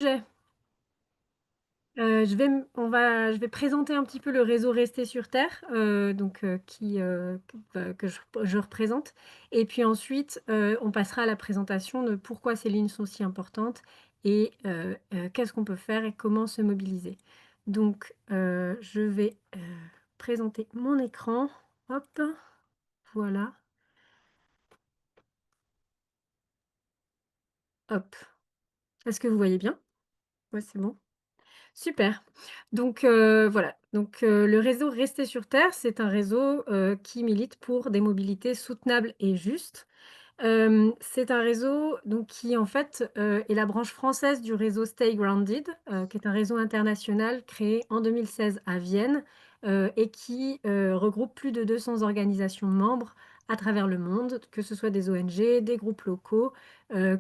J'ai je vais présenter un petit peu le réseau Restés sur terre, que je représente et puis ensuite, on passera à la présentation de pourquoi ces lignes sont si importantes et qu'est-ce qu'on peut faire et comment se mobiliser. Donc je vais, présenter mon écran. Hop, voilà, hop. Est-ce que vous voyez bien? Ouais, c'est bon? Super. Donc voilà, le réseau Rester sur terre, c'est un réseau, qui milite pour des mobilités soutenables et justes. C'est un réseau donc qui en fait, est la branche française du réseau Stay Grounded, qui est un réseau international créé en 2016 à Vienne, et qui, regroupe plus de 200 organisations membres à travers le monde, que ce soit des ONG, des groupes locaux,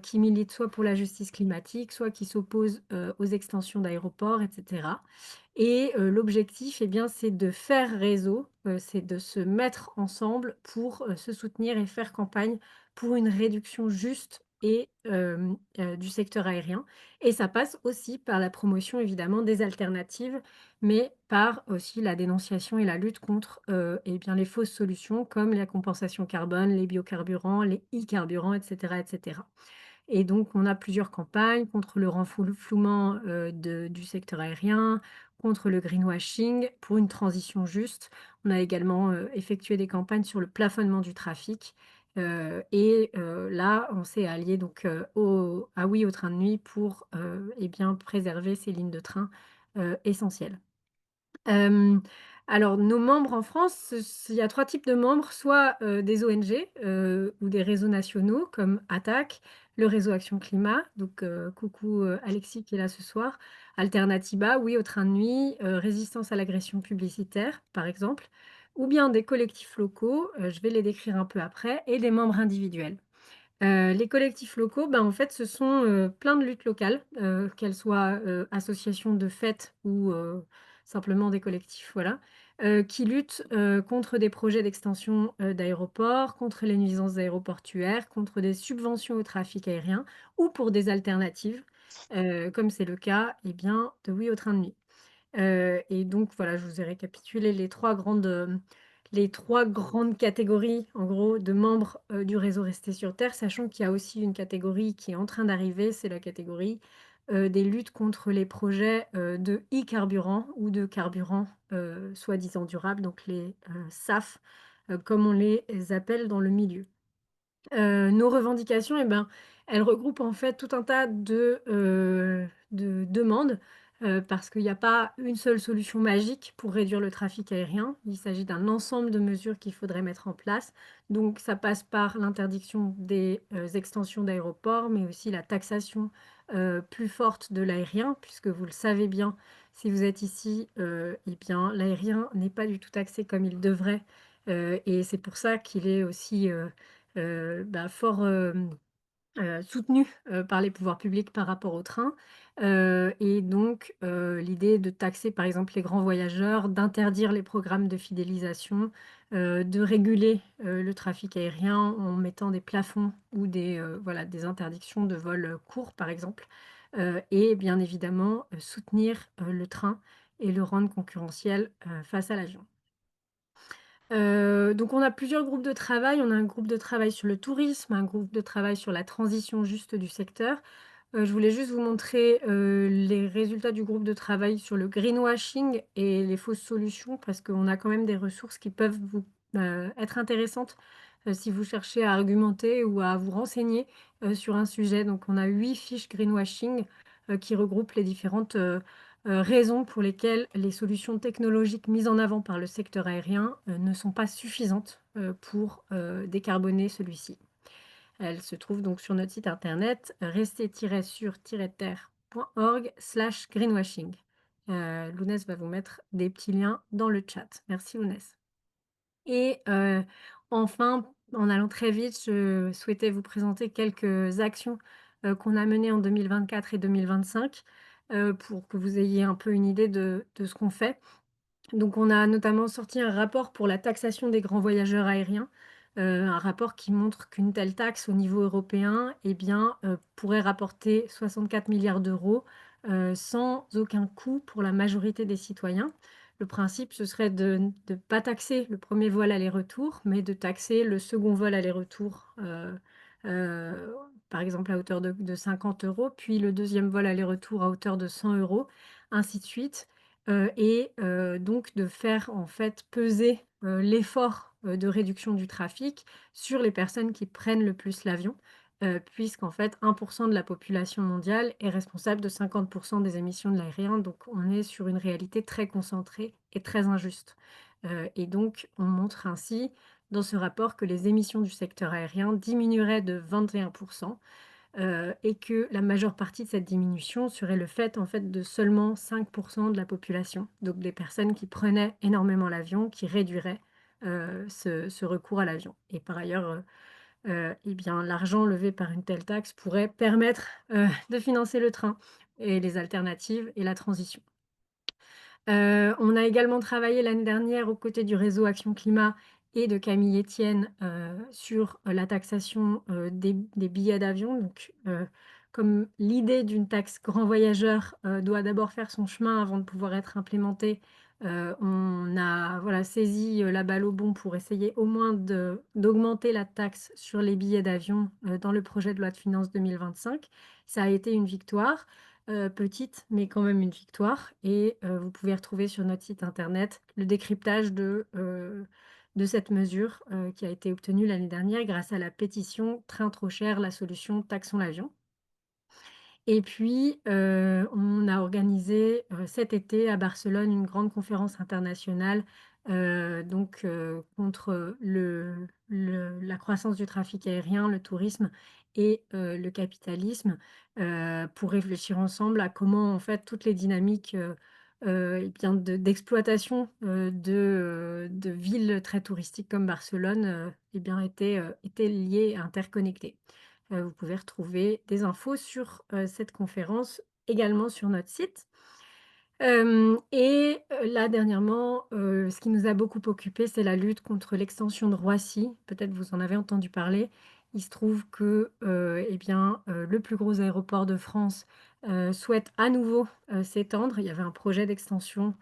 qui militent soit pour la justice climatique, soit qui s'opposent, aux extensions d'aéroports et cetera. Et l'objectif, eh bien, c'est de faire réseau, c'est de se mettre ensemble pour, se soutenir et faire campagne pour une réduction juste et du secteur aérien et ça passe aussi par la promotion évidemment des alternatives, mais par aussi la dénonciation et la lutte contre, eh bien, les fausses solutions comme la compensation carbone, les biocarburants, les e-carburants et cetera. Et donc, on a plusieurs campagnes contre le renflouement, du secteur aérien, contre le greenwashing, pour une transition juste. On a également, effectué des campagnes sur le plafonnement du trafic, là, on s'est allié donc, au à Oui au train de nuit pour, eh bien, préserver ces lignes de train, essentielles. Hem, alors nos membres en France, il y a 3 types de membres, soit, des ONG, ou des réseaux nationaux comme ATTAC, le réseau Action Climat, donc coucou, Alexis qui est là ce soir, Alternatiba, Oui au train de nuit, Résistance à l'agression publicitaire, par exemple, ou bien des collectifs locaux, je vais les décrire un peu après et des membres individuels. Les collectifs locaux, ben, en fait, ce sont, plein de luttes locales, qu'elles soient, associations de fêtes ou, simplement des collectifs, voilà, qui luttent, contre des projets d'extension, d'aéroports, contre les nuisances aéroportuaires, contre des subventions au trafic aérien ou pour des alternatives, comme c'est le cas, eh bien, de Oui au train de nuit. Et donc voilà, je vous ai récapitulé les 3 grandes catégories, en gros, de membres, du réseau Restés sur terre, sachant qu'il y a aussi une catégorie qui est en train d'arriver, c'est la catégorie, des luttes contre les projets, de e-carburants ou de carburants, soi-disant durables, donc les, SAF, comme on les appelle dans le milieu. Nos revendications et ben, elles regroupent en fait tout un tas de demandes, parce qu'il y a pas une seule solution magique pour réduire le trafic aérien. Il s'agit d'un ensemble de mesures qu'il faudrait mettre en place. Donc ça passe par l'interdiction des, extensions d'aéroports, mais aussi la taxation, plus forte de l'aérien, puisque vous le savez bien, si vous êtes ici, et bien l'aérien n'est pas du tout taxé comme il devrait, et c'est pour ça qu'il est aussi, fort, soutenu, par les pouvoirs publics par rapport au train, et donc l'idée de taxer, par exemple, les grands voyageurs, d'interdire les programmes de fidélisation, de réguler, le trafic aérien en mettant des plafonds ou voilà, des interdictions de vols, courts, par exemple, et bien évidemment, soutenir, le train et le rendre concurrentiel, face à l'avion. Donc on a plusieurs groupes de travail. On a un groupe de travail sur le tourisme, un groupe de travail sur la transition juste du secteur. Je voulais juste vous montrer, les résultats du groupe de travail sur le greenwashing et les fausses solutions parce qu'on a quand même des ressources qui peuvent vous, être intéressantes, si vous cherchez à argumenter ou à vous renseigner, sur un sujet. Donc on a 8 fiches greenwashing, qui regroupent les différentes, raisons pour lesquelles les solutions technologiques mises en avant par le secteur aérien, ne sont pas suffisantes, pour, décarboner celui-ci. Elles se trouvent donc sur notre site internet rester-sur-terre.org/greenwashing. Lounès va vous mettre des petits liens dans le chat. Merci Lounès. Et enfin, en allant très vite, je souhaitais vous présenter quelques actions, qu'on a menées en 2024 et 2025, pour que vous ayez un peu une idée de ce qu'on fait. Donc on a notamment sorti un rapport pour la taxation des grands voyageurs aériens, un rapport qui montre qu'une telle taxe au niveau européen, eh bien, pourrait rapporter 64 milliards d'euros, sans aucun coût pour la majorité des citoyens. Le principe, ce serait de ne pas taxer le premier vol aller-retour, mais de taxer le second vol aller-retour, heu, par exemple à hauteur de 50 €, puis le deuxième vol aller-retour à hauteur de 100 €, ainsi de suite, donc de faire en fait peser, l'effort, de réduction du trafic sur les personnes qui prennent le plus l'avion, puisqu'en fait 1 de la population mondiale est responsable de 50 des émissions de l'aérien, donc on est sur une réalité très concentrée et très injuste. Et donc on montre ainsi dans ce rapport que les émissions du secteur aérien diminueraient de 21, et que la majeure partie de cette diminution serait le fait, en fait, de seulement 5 de la population. Donc des personnes qui prenaient énormément l'avion, qui réduiraient, ce recours à l'avion. Et par ailleurs, et bien, l'argent levé par une telle taxe pourrait permettre, de financer le train et les alternatives et la transition. On a également travaillé l'année dernière aux côtés du réseau Action Climat et de Camille Etienne, sur, la taxation, des billets d'avion. Donc, comme l'idée d'une taxe grand voyageur, doit d'abord faire son chemin avant de pouvoir être implémentée, on a voilà saisi, la balle au bond pour essayer au moins d'augmenter la taxe sur les billets d'avion, dans le projet de loi de finances 2025. Ça a été une victoire. Petite, mais quand même une victoire et vous pouvez retrouver sur notre site internet le décryptage de cette mesure, qui a été obtenue l'année dernière grâce à la pétition «Train trop cher, la solution, taxons l'avion». Et puis, on a organisé, cet été à Barcelone une grande conférence internationale, contre la croissance du trafic aérien, le tourisme et le capitalisme, pour réfléchir ensemble à comment en fait toutes les dynamiques, et bien d'exploitation, de villes très touristiques comme Barcelone, et bien étaient liées et interconnectées. Vous pouvez retrouver des infos sur, cette conférence également sur notre site. Là dernièrement, ce qui nous a beaucoup occupé, c'est la lutte contre l'extension de Roissy. Peut-être vous en avez entendu parler. Il se trouve que, le plus gros aéroport de France, souhaite à nouveau, s'étendre. Il y avait un projet d'extension,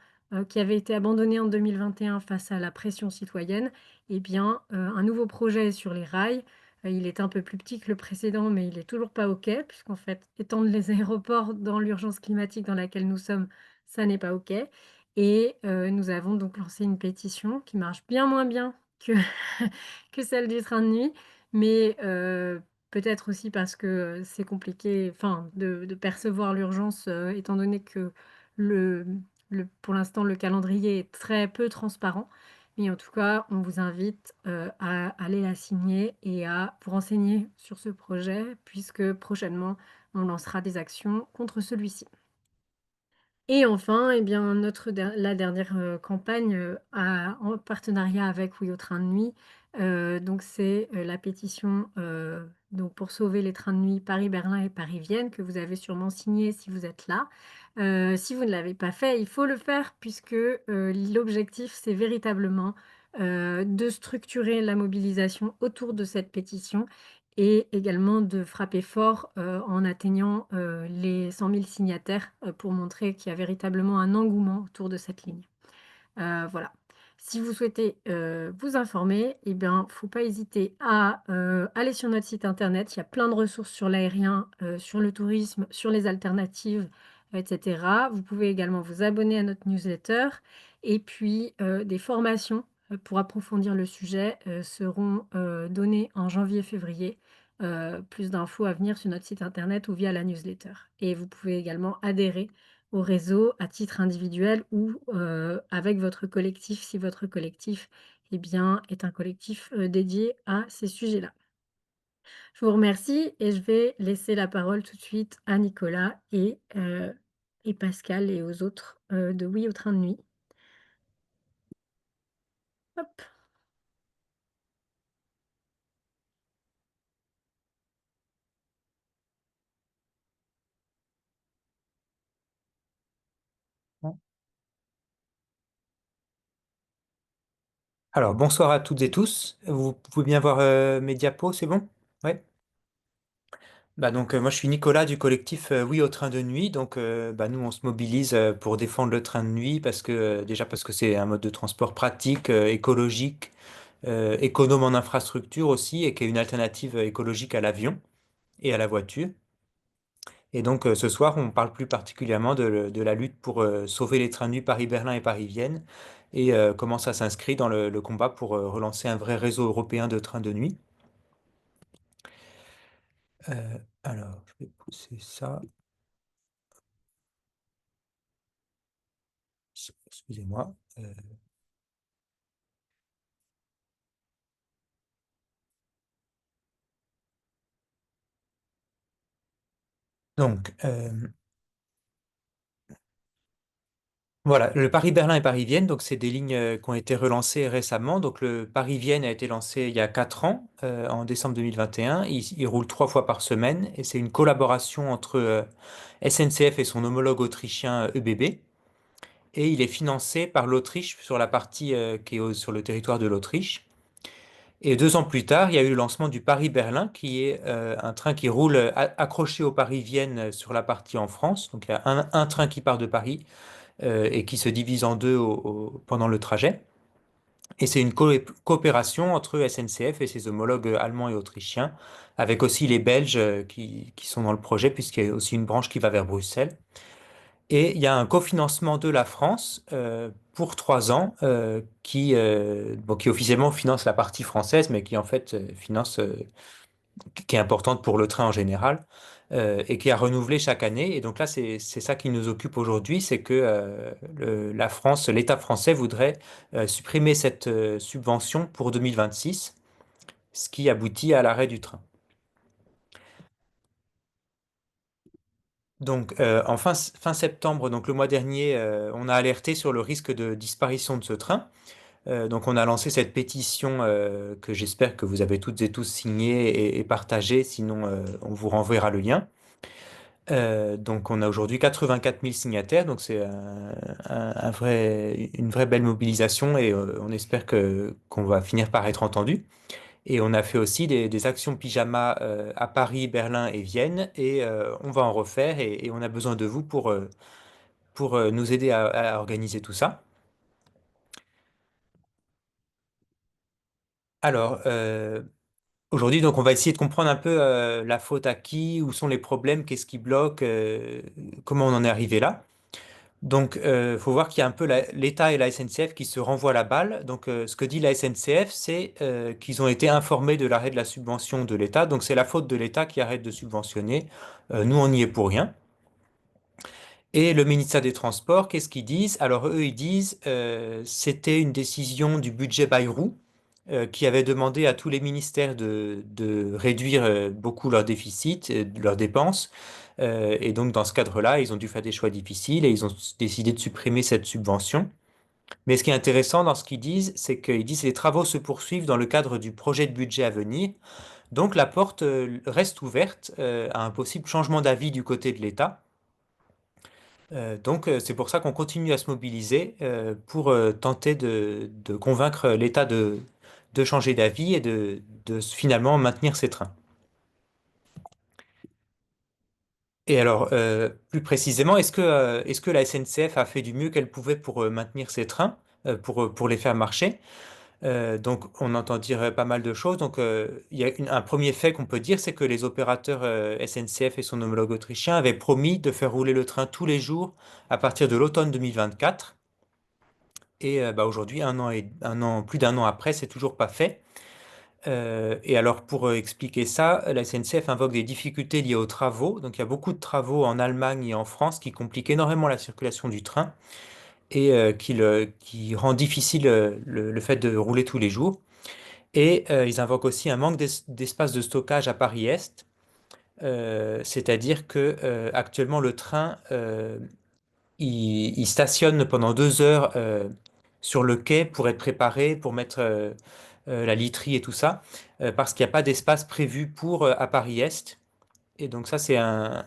qui avait été abandonné en 2021 face à la pression citoyenne. Un nouveau projet est sur les rails. Il est un peu plus petit que le précédent, mais il est toujours pas OK, puisqu'en fait, étendre les aéroports dans l'urgence climatique dans laquelle nous sommes, ça n'est pas OK. Nous avons donc lancé une pétition qui marche bien moins bien que que celle du train de nuit, mais peut-être aussi parce que, c'est compliqué, enfin, de percevoir l'urgence, étant donné que le pour l'instant, le calendrier est très peu transparent. Mais en tout cas, on vous invite, à aller la signer et à vous renseigner sur ce projet puisque prochainement, on lancera des actions contre celui-ci. Et enfin, eh bien, la dernière, campagne, en partenariat avec Oui au train de nuit, donc c'est, la pétition, donc pour sauver les trains de nuit Paris-Berlin et Paris-Vienne que vous avez sûrement signée si vous êtes là. Si vous ne l'avez pas fait, il faut le faire puisque, l'objectif, c'est véritablement, de structurer la mobilisation autour de cette pétition et également de frapper fort, en atteignant, les 100 000 signataires, pour montrer qu'il y a véritablement un engouement autour de cette ligne. Voilà. Si vous souhaitez, vous informer, eh bien, faut pas hésiter à, aller sur notre site internet. Il y a plein de ressources sur l'aérien, sur le tourisme, sur les alternatives, et cetera. Vous pouvez également vous abonner à notre newsletter et puis, des formations, pour approfondir le sujet, seront, données en janvier-février. Plus d'infos à venir sur notre site internet ou via la newsletter et vous pouvez également adhérer au réseau à titre individuel ou, avec votre collectif, si votre collectif, eh bien, est un collectif, dédié à ces sujets-là. Je vous remercie et je vais laisser la parole tout de suite à Nicolas et Pascal et aux autres, de Oui au train de nuit. Hop. Alors, bonsoir à toutes et tous. Vous pouvez bien voir mes diapos, c'est bon? Ouais. Moi je suis Nicolas du collectif Oui au train de nuit. Nous on se mobilise pour défendre le train de nuit parce que déjà parce que c'est un mode de transport pratique, écologique, économe en infrastructure aussi et qui est une alternative écologique à l'avion et à la voiture. Et donc ce soir on parle plus particulièrement de la lutte pour sauver les trains de nuit Paris-Berlin et Paris-Vienne et comment ça s'inscrit dans le combat pour relancer un vrai réseau européen de trains de nuit. Alors je vais pousser ça. Excusez-moi. Donc, voilà, le Paris-Berlin et Paris-Vienne, donc c'est des lignes qui ont été relancées récemment. Donc le Paris-Vienne a été lancé il y a 4 ans, en décembre 2021. Il roule 3 fois par semaine et c'est une collaboration entre SNCF et son homologue autrichien ÖBB. Et il est financé par l'Autriche sur la partie qui est sur le territoire de l'Autriche. Et 2 ans plus tard, il y a eu le lancement du Paris-Berlin, qui est un train qui roule accroché au Paris-Vienne sur la partie en France. Donc il y a un train qui part de Paris et qui se divise en deux pendant le trajet. Et c'est une coopération entre SNCF et ses homologues allemands et autrichiens, avec aussi les Belges qui sont dans le projet, puisqu'il y a aussi une branche qui va vers Bruxelles. Et il y a un cofinancement de la France pour 3 ans qui officiellement finance la partie française, mais qui en fait finance qui est importante pour le train en général, et qui a renouvelé chaque année. Et donc là, c'est ça qui nous occupe aujourd'hui, c'est que la France, l'État français voudrait supprimer cette subvention pour 2026, ce qui aboutit à l'arrêt du train. Donc, fin septembre, donc le mois dernier, on a alerté sur le risque de disparition de ce train. Donc, on a lancé cette pétition que j'espère que vous avez toutes et tous signée et partagée, sinon on vous renverra le lien. Donc on a aujourd'hui 84 000 signataires, donc c'est une vraie belle mobilisation et on espère qu'on va finir par être entendu. Et on a fait aussi des actions pyjama à Paris, Berlin et Vienne et on va en refaire et on a besoin de vous pour nous aider à organiser tout ça. Alors aujourd'hui donc on va essayer de comprendre un peu la faute à qui, où sont les problèmes, qu'est-ce qui bloque, comment on en est arrivé là. Donc, il faut voir qu'il y a un peu l'État et la SNCF qui se renvoient la balle. Donc, ce que dit la SNCF, c'est qu'ils ont été informés de l'arrêt de la subvention de l'État. Donc, c'est la faute de l'État qui arrête de subventionner. Nous, on n'y est pour rien. Et le ministère des Transports, qu'est-ce qu'ils disent? Alors, eux, ils disent c'était une décision du budget Bayrou qui avait demandé à tous les ministères de réduire beaucoup leurs déficits, leurs dépenses. Et donc, dans ce cadre-là, ils ont dû faire des choix difficiles et ils ont décidé de supprimer cette subvention. Mais ce qui est intéressant dans ce qu'ils disent, c'est qu'ils disent que les travaux se poursuivent dans le cadre du projet de budget à venir. Donc, la porte reste ouverte à un possible changement d'avis du côté de l'État. C'est pour ça qu'on continue à se mobiliser pour tenter de convaincre l'État de changer d'avis et de finalement maintenir ces trains. Et alors, plus précisément, est-ce que la SNCF a fait du mieux qu'elle pouvait pour maintenir ces trains, pour les faire marcher? Donc, on entend dire pas mal de choses. Donc, il y a un premier fait qu'on peut dire, c'est que les opérateurs SNCF et son homologue autrichien avaient promis de faire rouler le train tous les jours à partir de l'automne 2024. Et aujourd'hui, plus d'un an après, c'est toujours pas fait. Et alors, pour expliquer ça, la SNCF invoque des difficultés liées aux travaux. Donc, il y a beaucoup de travaux en Allemagne et en France qui compliquent énormément la circulation du train et qui rend difficile le fait de rouler tous les jours. Et ils invoquent aussi un manque d'espace de stockage à Paris-Est. C'est-à-dire que actuellement, le train, il stationne pendant 2 heures sur le quai pour être préparé, pour mettre la literie et tout ça, parce qu'il n'y a pas d'espace prévu pour à Paris-Est. Et donc ça, c'est un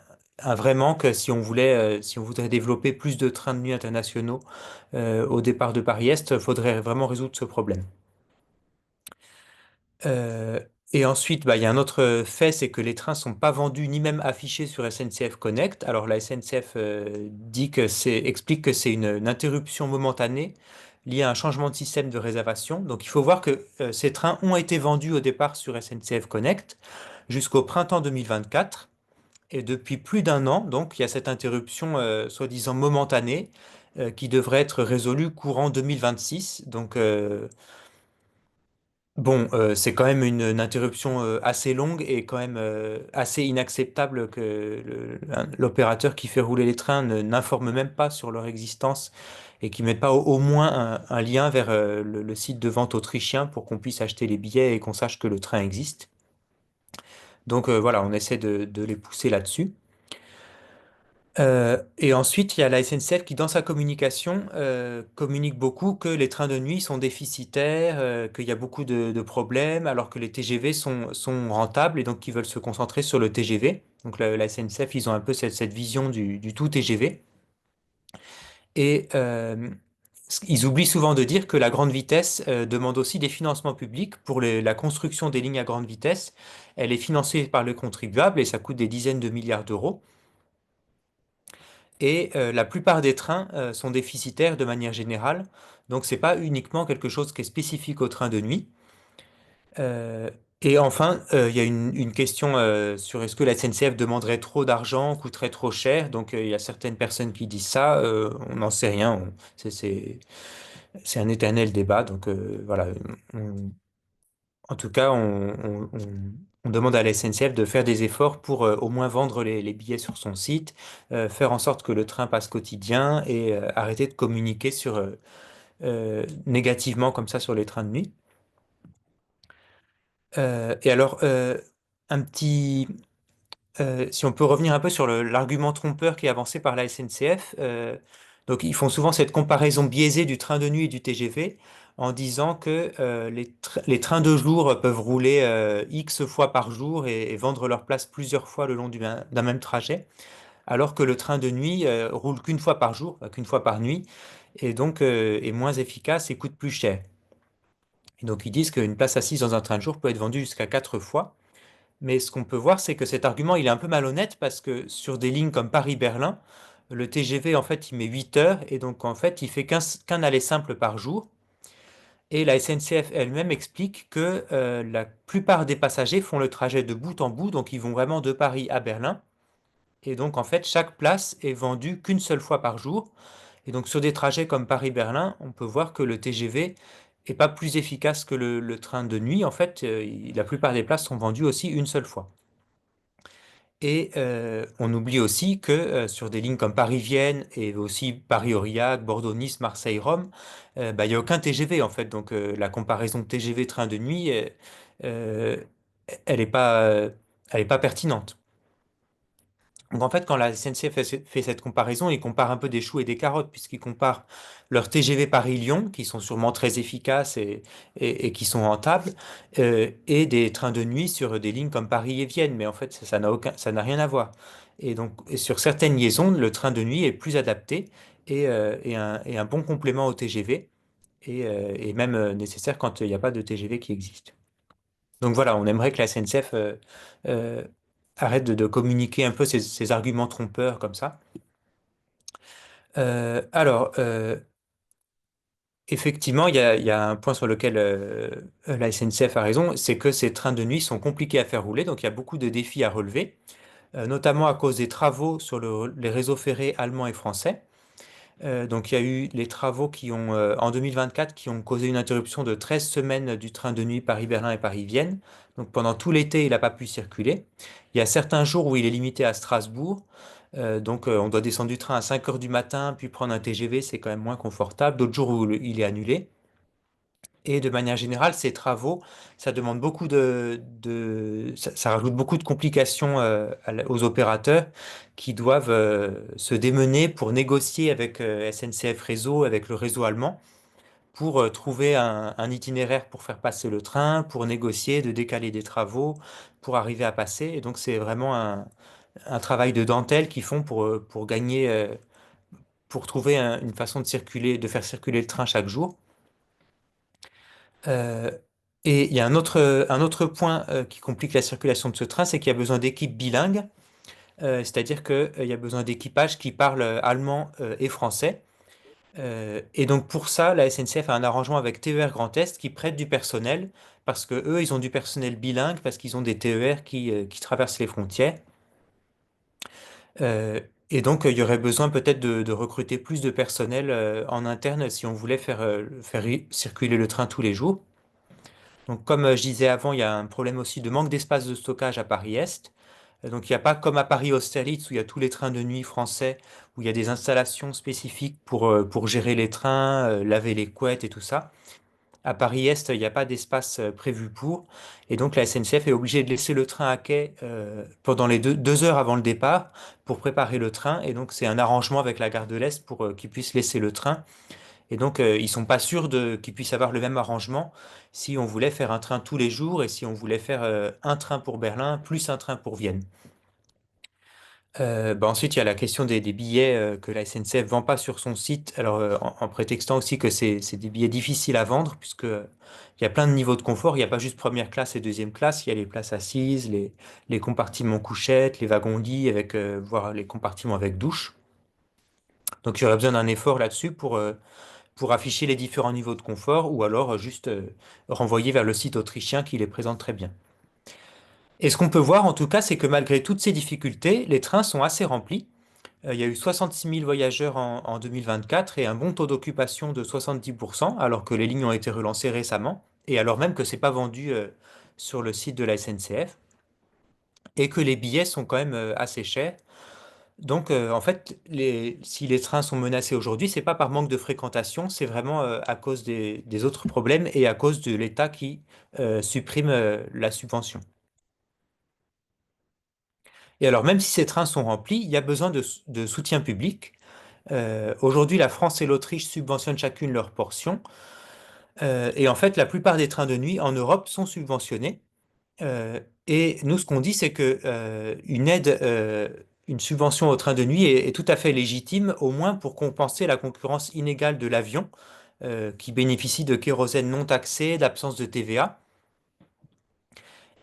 vrai manque si on voudrait développer plus de trains de nuit internationaux au départ de Paris-Est, il faudrait vraiment résoudre ce problème. Euh, Et ensuite, bah, il y a un autre fait, c'est que les trains sont pas vendus ni même affichés sur SNCF Connect. Alors la SNCF explique que c'est une interruption momentanée liée à un changement de système de réservation. Donc il faut voir que ces trains ont été vendus au départ sur SNCF Connect jusqu'au printemps 2024. Et depuis plus d'un an, donc, il y a cette interruption soi-disant momentanée qui devrait être résolue courant 2026. Donc, bon, c'est quand même une interruption assez longue et quand même assez inacceptable que l'opérateur qui fait rouler les trains n'informe même pas sur leur existence et qui mette pas au moins un lien vers le site de vente autrichien pour qu'on puisse acheter les billets et qu'on sache que le train existe. Donc voilà, on essaie de les pousser là-dessus. Et ensuite, il y a la SNCF qui, dans sa communication, communique beaucoup que les trains de nuit sont déficitaires, qu'il y a beaucoup de problèmes, alors que les TGV sont rentables et donc qu'ils veulent se concentrer sur le TGV. Donc la SNCF, ils ont un peu cette vision du tout TGV. Et ils oublient souvent de dire que la grande vitesse demande aussi des financements publics pour la construction des lignes à grande vitesse. Elle est financée par le contribuable et ça coûte des dizaines de milliards d'euros. Et la plupart des trains sont déficitaires de manière générale. Donc, c'est pas uniquement quelque chose qui est spécifique aux trains de nuit. Euh, et enfin, il y a une question sur est-ce que la SNCF demanderait trop d'argent, coûterait trop cher. Donc, il y a certaines personnes qui disent ça. On n'en sait rien. C'est un éternel débat. Donc, voilà. On- En tout cas, on demande à la SNCF de faire des efforts pour au moins vendre les billets sur son site, faire en sorte que le train passe quotidien et arrêter de communiquer négativement comme ça sur les trains de nuit. Et alors, un petit, si on peut revenir un peu sur l'argument trompeur qui est avancé par la SNCF, donc ils font souvent cette comparaison biaisée du train de nuit et du TGV en disant que les trains de jour peuvent rouler X fois par jour et vendre leur place plusieurs fois le long d'un même trajet, alors que le train de nuit roule qu'une fois par jour, qu'une fois par nuit, et donc est moins efficace et coûte plus cher. Et donc ils disent qu'une place assise dans un train de jour peut être vendue jusqu'à 4 fois. Mais ce qu'on peut voir, c'est que cet argument, il est un peu malhonnête parce que sur des lignes comme Paris-Berlin, le TGV, en fait, il met 8 heures et donc, en fait, il fait qu'un aller simple par jour. Et la SNCF elle-même explique que la plupart des passagers font le trajet de bout en bout, donc ils vont vraiment de Paris à Berlin. Et donc, en fait, chaque place est vendue qu'une seule fois par jour. Et donc, sur des trajets comme Paris-Berlin, on peut voir que le TGV est pas plus efficace que le train de nuit. En fait, la plupart des places sont vendues aussi une seule fois. Et on oublie aussi que sur des lignes comme Paris-Vienne et aussi Paris-Aurillac, Bordeaux-Nice, Marseille-Rome, bah, il n'y a aucun TGV en fait. Donc la comparaison TGV-train de nuit, euh, elle n'est pas, elle est pas pertinente. Donc en fait, quand la SNCF fait cette comparaison, ils comparent un peu des choux et des carottes, puisqu'ils comparent leurs TGV Paris-Lyon, qui sont sûrement très efficaces et qui sont rentables, et des trains de nuit sur des lignes comme Paris et Vienne. Mais en fait, ça n'a rien à voir. Et donc, et sur certaines liaisons, le train de nuit est plus adapté et un bon complément au TGV, et même nécessaire quand il n'y a pas de TGV qui existe. Donc voilà, on aimerait que la SNCF euh, arrête de communiquer un peu ces arguments trompeurs comme ça. Alors, effectivement, il y a un point sur lequel la SNCF a raison, c'est que ces trains de nuit sont compliqués à faire rouler, donc il y a beaucoup de défis à relever, notamment à cause des travaux sur les réseaux ferrés allemands et français. Donc il y a eu les travaux en 2024 qui ont causé une interruption de 13 semaines du train de nuit Paris-Berlin et Paris-Vienne. Donc pendant tout l'été, il n'a pas pu circuler. Il y a certains jours où il est limité à Strasbourg. Donc on doit descendre du train à 5 heures du matin, puis prendre un TGV, c'est quand même moins confortable. D'autres jours où il est annulé. Et de manière générale, ces travaux, ça demande ça rajoute beaucoup de complications aux opérateurs qui doivent se démener pour négocier avec SNCF Réseau, avec le réseau allemand, pour trouver un itinéraire pour faire passer le train, pour négocier, de décaler des travaux, pour arriver à passer. Et donc c'est vraiment un travail de dentelle qu'ils font pour gagner, pour trouver une façon de circuler, de faire circuler le train chaque jour. Et il y a un autre point qui complique la circulation de ce train, c'est qu'il y a besoin d'équipes bilingues, c'est-à-dire qu'il y a besoin d'équipages qui parlent allemand et français. Et donc pour ça, la SNCF a un arrangement avec TER Grand Est qui prête du personnel, parce que eux, ils ont du personnel bilingue, parce qu'ils ont des TER qui traversent les frontières. Euh, et donc il y aurait besoin peut-être de recruter plus de personnel en interne si on voulait faire circuler le train tous les jours. Donc, comme je disais avant, il y a un problème aussi de manque d'espace de stockage à Paris-Est. Donc, il n'y a pas comme à Paris-Austerlitz où il y a tous les trains de nuit français, où il y a des installations spécifiques pour gérer les trains, laver les couettes et tout ça. À Paris-Est, il n'y a pas d'espace prévu pour. Et donc, la SNCF est obligée de laisser le train à quai pendant les deux heures avant le départ pour préparer le train. Et donc, c'est un arrangement avec la gare de l'Est pour qu'ils puissent laisser le train. Et donc, ils sont pas sûrs qu'ils puissent avoir le même arrangement si on voulait faire un train tous les jours et si on voulait faire un train pour Berlin plus un train pour Vienne. Ensuite, il y a la question des billets que la SNCF vend pas sur son site, alors en prétextant aussi que c'est des billets difficiles à vendre, puisque il y a plein de niveaux de confort. Il n'y a pas juste première classe et deuxième classe, il y a les places assises, les compartiments couchettes, les wagons-lits, voire les compartiments avec douche. Donc, il y aurait besoin d'un effort là-dessus pour afficher les différents niveaux de confort ou alors juste renvoyer vers le site autrichien qui les présente très bien. Et ce qu'on peut voir en tout cas, c'est que malgré toutes ces difficultés, les trains sont assez remplis. Il y a eu 66 000 voyageurs en 2024 et un bon taux d'occupation de 70%, alors que les lignes ont été relancées récemment, et alors même que c'est pas vendu sur le site de la SNCF, et que les billets sont quand même assez chers. Donc, en fait, si les trains sont menacés aujourd'hui, c'est pas par manque de fréquentation, c'est vraiment à cause des autres problèmes et à cause de l'État qui supprime la subvention. Et alors, même si ces trains sont remplis, il y a besoin de soutien public. Aujourd'hui, la France et l'Autriche subventionnent chacune leur portion. Et en fait, la plupart des trains de nuit en Europe sont subventionnés. Et nous, ce qu'on dit, c'est que une aide, une subvention au train de nuit est tout à fait légitime, au moins pour compenser la concurrence inégale de l'avion, qui bénéficie de kérosène non taxé, d'absence de TVA.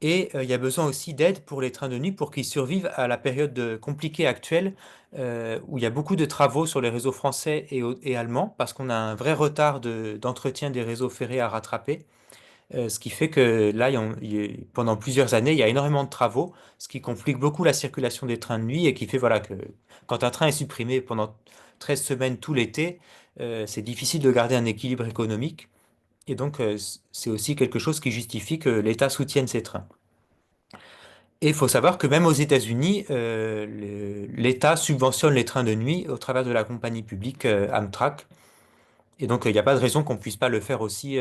Et il y a besoin aussi d'aide pour les trains de nuit pour qu'ils survivent à la période compliquée actuelle, où il y a beaucoup de travaux sur les réseaux français et allemands, parce qu'on a un vrai retard d'entretien des réseaux ferrés à rattraper. Ce qui fait que là, pendant plusieurs années, il y a énormément de travaux, ce qui complique beaucoup la circulation des trains de nuit et qui fait voilà, que quand un train est supprimé pendant 13 semaines tout l'été, c'est difficile de garder un équilibre économique. Et donc, c'est aussi quelque chose qui justifie que l'État soutienne ces trains. Et il faut savoir que même aux États-Unis, l'État subventionne les trains de nuit au travers de la compagnie publique Amtrak. Et donc, il n'y a pas de raison qu'on ne puisse pas le faire aussi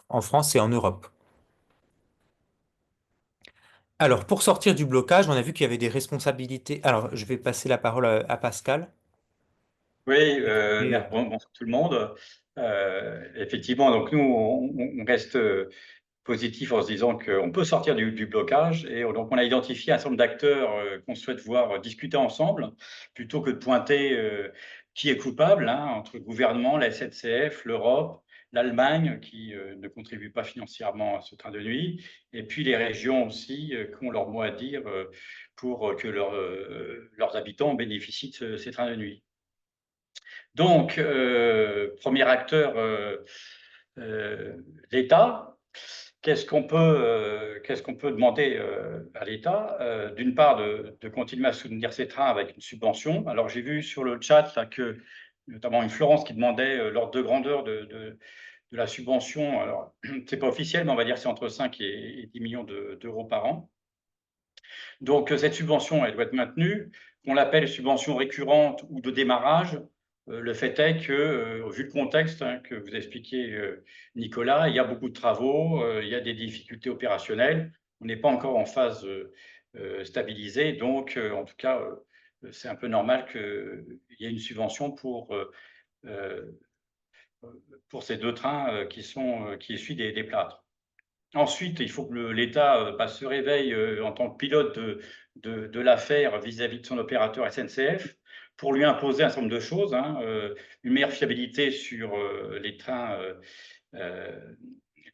en France et en Europe. Alors, pour sortir du blocage, on a vu qu'il y avait des responsabilités. Alors, je vais passer la parole à Pascal. Oui, Et, bonjour tout le monde. Effectivement, donc nous, on reste positif en se disant qu'on peut sortir du blocage et donc on a identifié un certain nombre d'acteurs qu'on souhaite voir discuter ensemble plutôt que de pointer qui est coupable entre le gouvernement, la SNCF, l'Europe, l'Allemagne qui ne contribue pas financièrement à ce train de nuit et puis les régions aussi qui ont leur mot à dire pour que leurs habitants bénéficient de ces trains de nuit. Donc, premier acteur, l'État. Qu'est-ce qu'on peut demander à l'État? D'une part, de continuer à soutenir ces trains avec une subvention. Alors, j'ai vu sur le chat là, que, notamment une Florence qui demandait l'ordre de grandeur de la subvention. Alors, c'est pas officiel, mais on va dire que c'est entre 5 et 10 millions d'euros par an. Donc, cette subvention, elle doit être maintenue. Qu'on l'appelle subvention récurrente ou de démarrage, le fait est que, vu le contexte que vous expliquiez, Nicolas, il y a beaucoup de travaux, il y a des difficultés opérationnelles. On n'est pas encore en phase stabilisée. Donc, en tout cas, c'est un peu normal qu'il y ait une subvention euh, pour ces deux trains qui essuient des plâtres. Ensuite, il faut que l'État se réveille en tant que pilote de l'affaire vis-à-vis de son opérateur SNCF pour lui imposer un certain nombre de choses, une meilleure fiabilité sur les trains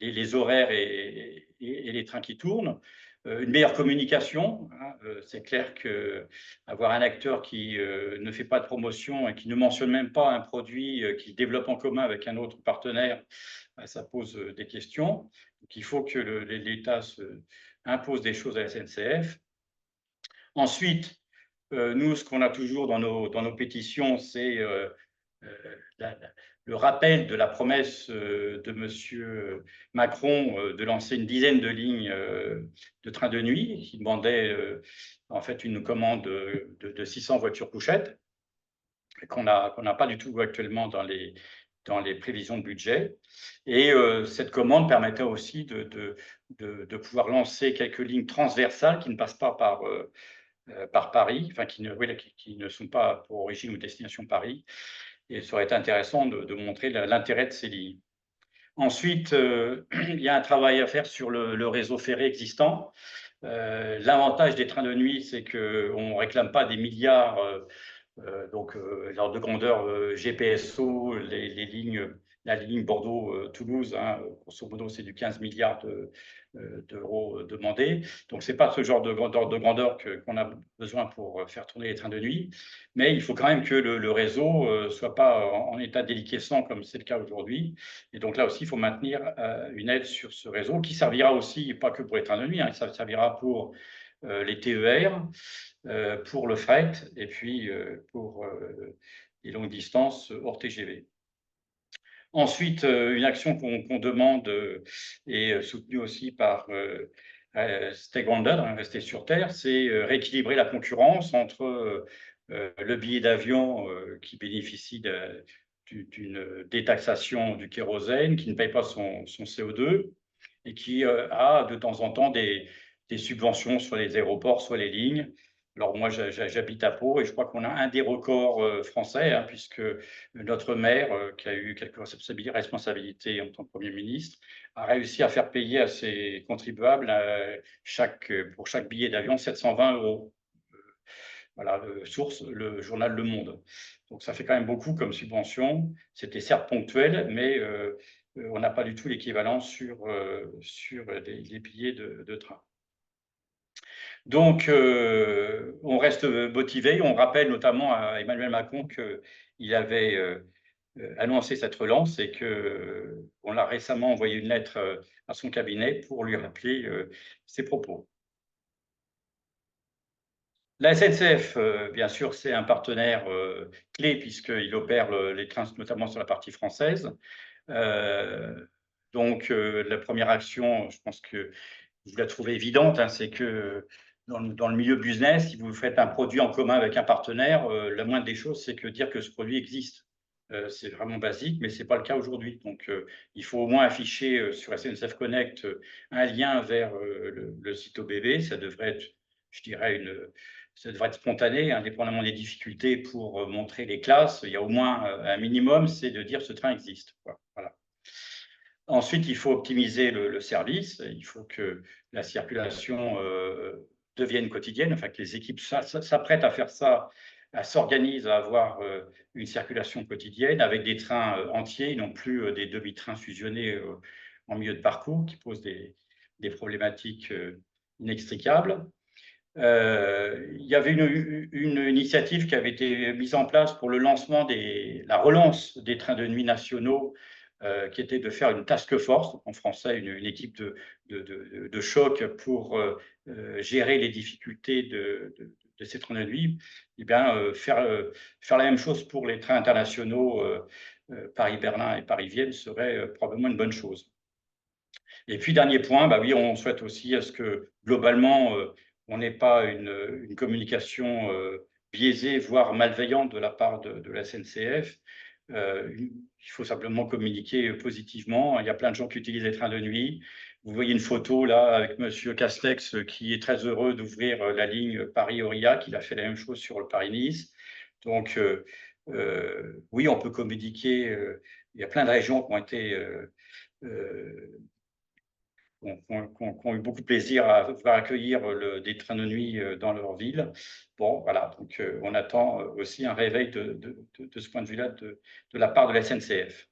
les horaires et les trains qui tournent. Une meilleure communication, hein, c'est clair qu'avoir un acteur qui ne fait pas de promotion et qui ne mentionne même pas un produit qu'il développe en commun avec un autre partenaire, ça pose des questions. Donc il faut que l'État impose des choses à la SNCF. Ensuite, nous, ce qu'on a toujours dans nos pétitions, c'est le rappel de la promesse de M. Macron de lancer une dizaine de lignes de trains de nuit, qui demandait en fait une commande de 600 voitures couchettes, qu'on n'a pas du tout actuellement dans les prévisions de budget. Et cette commande permettait aussi de pouvoir lancer quelques lignes transversales qui ne passent pas par Paris, enfin qui ne sont pas pour origine ou destination Paris. Et ça aurait été intéressant de montrer l'intérêt de ces lignes. Ensuite, il y a un travail à faire sur le réseau ferré existant. L'avantage des trains de nuit, c'est qu'on ne réclame pas des milliards, donc l'ordre de grandeur GPSO, les lignes, la ligne Bordeaux-Toulouse, hein, grosso modo, c'est du 15 milliards d'euros demandés. Donc, ce n'est pas ce genre de grandeur qu'on a besoin pour faire tourner les trains de nuit. Mais il faut quand même que le réseau ne soit pas en état déliquescent comme c'est le cas aujourd'hui. Et donc là aussi, il faut maintenir une aide sur ce réseau qui servira aussi, pas que pour les trains de nuit, hein, ça servira pour les TER, pour le fret et puis pour les longues distances hors TGV. Ensuite, une action qu'on demande et soutenue aussi par Stakeholder, hein, Rester sur Terre, c'est rééquilibrer la concurrence entre le billet d'avion qui bénéficie d'une détaxation du kérosène, qui ne paye pas son CO2 et qui a de temps en temps des subventions sur les aéroports, soit les lignes. Alors moi, j'habite à Pau et je crois qu'on a un des records français, hein, puisque notre maire, qui a eu quelques responsabilités en tant que Premier ministre, a réussi à faire payer à ses contribuables pour chaque billet d'avion 720 €. Voilà, source, le journal Le Monde. Donc ça fait quand même beaucoup comme subvention. C'était certes ponctuel, mais on n'a pas du tout l'équivalent sur les billets de train. Donc, on reste motivé. On rappelle notamment à Emmanuel Macron qu'il avait annoncé cette relance et qu'on l'a récemment envoyé une lettre à son cabinet pour lui rappeler ses propos. La SNCF, bien sûr, c'est un partenaire clé puisqu'il opère les trains, notamment sur la partie française. Donc, la première action, je pense que vous la trouvez évidente, hein, c'est que dans le milieu business, si vous faites un produit en commun avec un partenaire, la moindre des choses, c'est que dire que ce produit existe. C'est vraiment basique, mais ce n'est pas le cas aujourd'hui. Donc, il faut au moins afficher sur SNCF Connect un lien vers le site OBB. Ça devrait être, je dirais, ça devrait être spontané, indépendamment des difficultés pour montrer les classes. Il y a au moins un minimum, c'est de dire ce train existe. Voilà. Ensuite, il faut optimiser le service. Il faut que la circulation devienne quotidienne, enfin que les équipes s'apprêtent à faire ça, à s'organisent à avoir une circulation quotidienne avec des trains entiers, non plus des demi-trains fusionnés en milieu de parcours qui posent des problématiques inextricables. Il y avait une initiative qui avait été mise en place pour le lancement la relance des trains de nuit nationaux, qui était de faire une task force, en français une équipe de choc pour gérer les difficultés de ces trains de nuit. Et bien, faire la même chose pour les trains internationaux Paris-Berlin et Paris-Vienne serait probablement une bonne chose. Et puis, dernier point, bah oui, on souhaite aussi à ce que globalement, on n'ait pas une communication biaisée, voire malveillante de la part de la SNCF. Il faut simplement communiquer positivement. Il y a plein de gens qui utilisent les trains de nuit. Vous voyez une photo là avec Monsieur Castex qui est très heureux d'ouvrir la ligne Paris-Aurillac. Il a fait la même chose sur le Paris-Nice. Donc, oui, on peut communiquer. Il y a plein de régions qui ont été qui ont eu beaucoup de plaisir à pouvoir accueillir des trains de nuit dans leur ville. Bon, voilà, donc on attend aussi un réveil de ce point de vue-là de la part de la SNCF.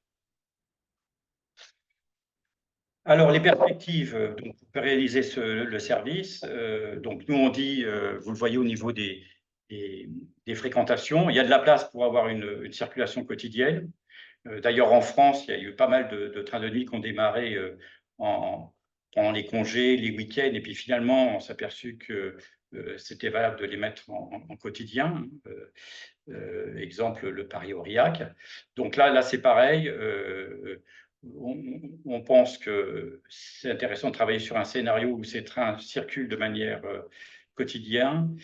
Alors, les perspectives, donc, pour réaliser le service, donc nous on dit, vous le voyez au niveau des fréquentations, il y a de la place pour avoir une circulation quotidienne. D'ailleurs, en France, il y a eu pas mal de trains de nuit qui ont démarré en, pendant les congés, les week-ends, et puis finalement, on s'est aperçu que c'était valable de les mettre en quotidien. Exemple, le Paris-Aurillac. Donc là c'est pareil. On pense que c'est intéressant de travailler sur un scénario où ces trains circulent de manière quotidienne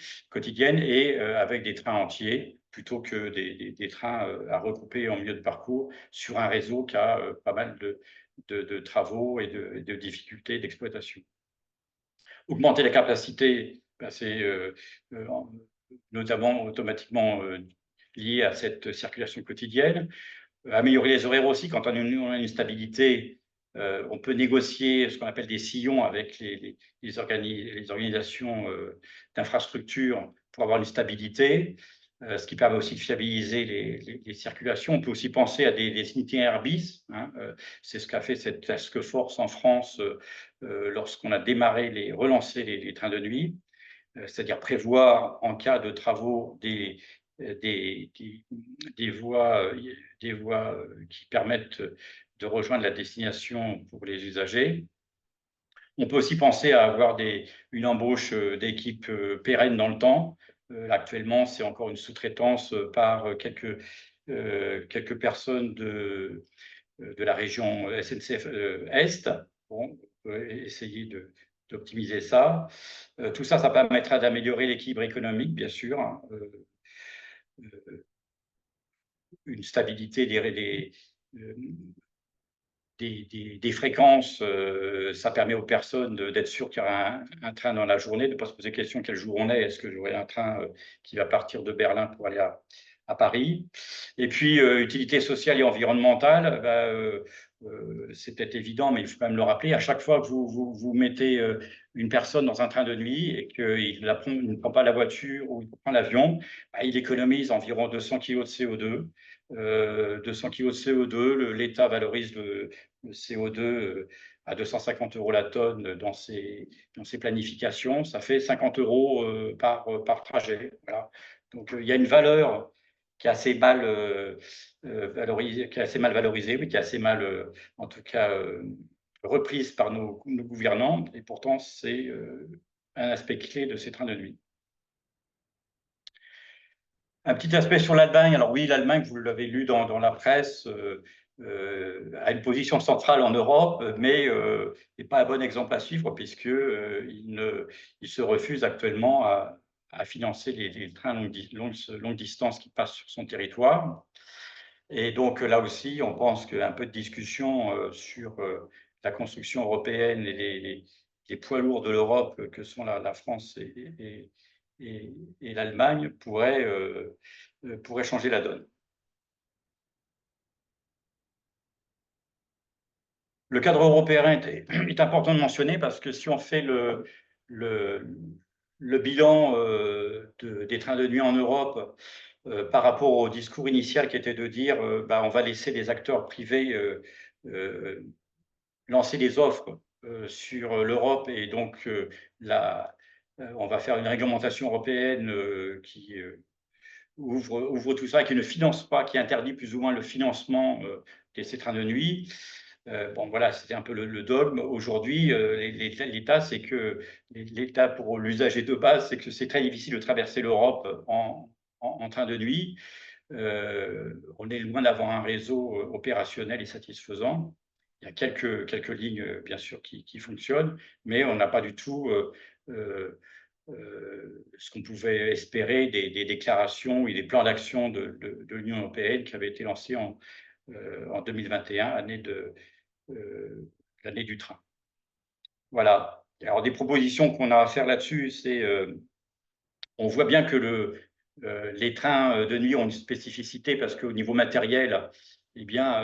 et avec des trains entiers, plutôt que des trains à regrouper en milieu de parcours sur un réseau qui a pas mal de travaux et de difficultés d'exploitation. Augmenter la capacité, ben, c'est notamment automatiquement lié à cette circulation quotidienne. Améliorer les horaires aussi, quand on a une stabilité, on peut négocier ce qu'on appelle des sillons avec les organisations d'infrastructures pour avoir une stabilité, ce qui permet aussi de fiabiliser les circulations. On peut aussi penser à des itinéraires bis, hein, c'est ce qu'a fait cette task force en France lorsqu'on a relancé les trains de nuit, c'est-à-dire prévoir en cas de travaux des, des voies, des voies qui permettent de rejoindre la destination pour les usagers. On peut aussi penser à avoir une embauche d'équipes pérennes dans le temps. Actuellement, c'est encore une sous-traitance par quelques personnes de la région SNCF Est. Bon, on peut essayer d'optimiser ça. Tout ça, ça permettra d'améliorer l'équilibre économique, bien sûr, hein. Une stabilité des fréquences, ça permet aux personnes d'être sûr qu'il y aura un train dans la journée, de ne pas se poser la question quel jour on est, est-ce que j'aurai un train qui va partir de Berlin pour aller à Paris. Et puis, utilité sociale et environnementale, bah, c'est peut-être évident, mais il faut quand même le rappeler, à chaque fois que vous mettez une personne dans un train de nuit et qu'il ne prend pas la voiture ou il prend l'avion, bah, il économise environ 200 kg de CO2. 200 kg de CO2, l'État valorise le CO2 à 250 € la tonne dans ses planifications, ça fait 50 € par trajet. Voilà. Donc il y a une valeur qui est assez mal valorisée, mais qui est assez mal, en tout cas, reprise par nos gouvernants, et pourtant c'est un aspect clé de ces trains de nuit. Un petit aspect sur l'Allemagne. Alors oui, l'Allemagne, vous l'avez lu dans la presse, a une position centrale en Europe, mais n'est pas un bon exemple à suivre, puisqu'il se refuse actuellement à financer les trains longue distance qui passent sur son territoire. Et donc là aussi, on pense qu'un peu de discussion sur la construction européenne et les poids lourds de l'Europe que sont la France et l'Allemagne pourrait changer la donne. Le cadre européen est important de mentionner parce que si on fait le bilan des trains de nuit en Europe par rapport au discours initial qui était de dire bah, on va laisser les acteurs privés lancer des offres sur l'Europe et donc on va faire une réglementation européenne qui ouvre tout ça, qui ne finance pas, qui interdit plus ou moins le financement de ces trains de nuit. Bon, voilà, c'était un peu le dogme. Aujourd'hui, l'État, c'est que l'État pour l'usager de base, c'est que c'est très difficile de traverser l'Europe en train de nuit. On est loin d'avoir un réseau opérationnel et satisfaisant. Il y a quelques lignes, bien sûr, qui fonctionnent, mais on n'a pas du tout ce qu'on pouvait espérer des déclarations et des plans d'action de l'Union européenne qui avaient été lancés en 2021, l'année du train. Voilà. Alors, des propositions qu'on a à faire là-dessus, c'est on voit bien que les trains de nuit ont une spécificité parce qu'au niveau matériel, eh bien,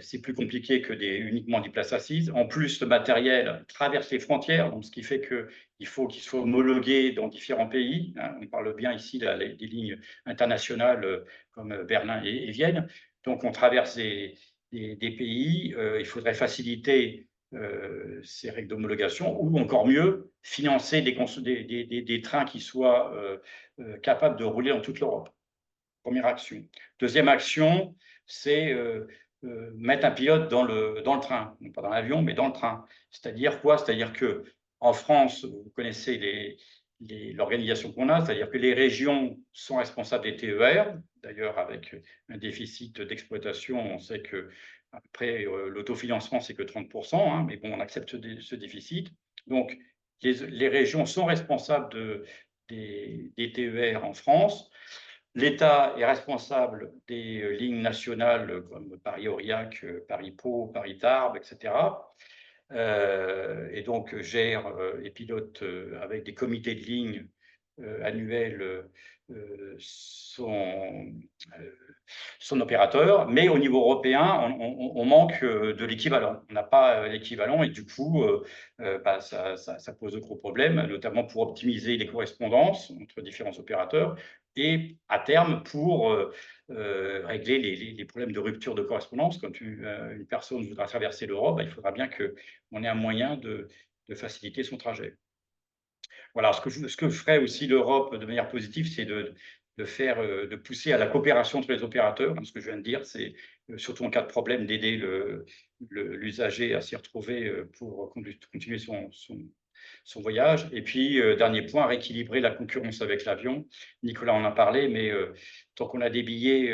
c'est plus compliqué que uniquement des places assises. En plus, le matériel traverse les frontières, donc ce qui fait qu'il faut qu'il soit homologué dans différents pays, hein. On parle bien ici des lignes internationales comme Berlin et Vienne. Donc, on traverse des pays, il faudrait faciliter ces règles d'homologation ou encore mieux, financer des trains qui soient capables de rouler dans toute l'Europe. Première action. Deuxième action, c'est mettre un pilote dans le train, non pas dans l'avion, mais dans le train. C'est-à-dire quoi? C'est-à-dire que en France, vous connaissez l'organisation qu'on a, c'est-à-dire que les régions sont responsables des TER. D'ailleurs, avec un déficit d'exploitation, on sait que après l'autofinancement, c'est que 30%, hein, mais bon, on accepte ce déficit. Donc, les régions sont responsables des TER en France. L'État est responsable des lignes nationales comme Paris-Aurillac, Paris-Pau, Paris-Tarbes, etc. Et donc gère et pilote avec des comités de ligne annuels euh, son opérateur, mais au niveau européen, on manque de l'équivalent. On n'a pas l'équivalent et du coup, bah, ça pose de gros problèmes, notamment pour optimiser les correspondances entre différents opérateurs et à terme pour régler les problèmes de rupture de correspondance. Quand une personne voudra traverser l'Europe, bah, il faudra bien qu'on ait un moyen de faciliter son trajet. Voilà, ce que ferait aussi l'Europe de manière positive, c'est de pousser à la coopération entre les opérateurs. Ce que je viens de dire, c'est surtout en cas de problème d'aider l'usager à s'y retrouver pour continuer son voyage. Et puis, dernier point, rééquilibrer la concurrence avec l'avion. Nicolas en a parlé, mais tant qu'on a des billets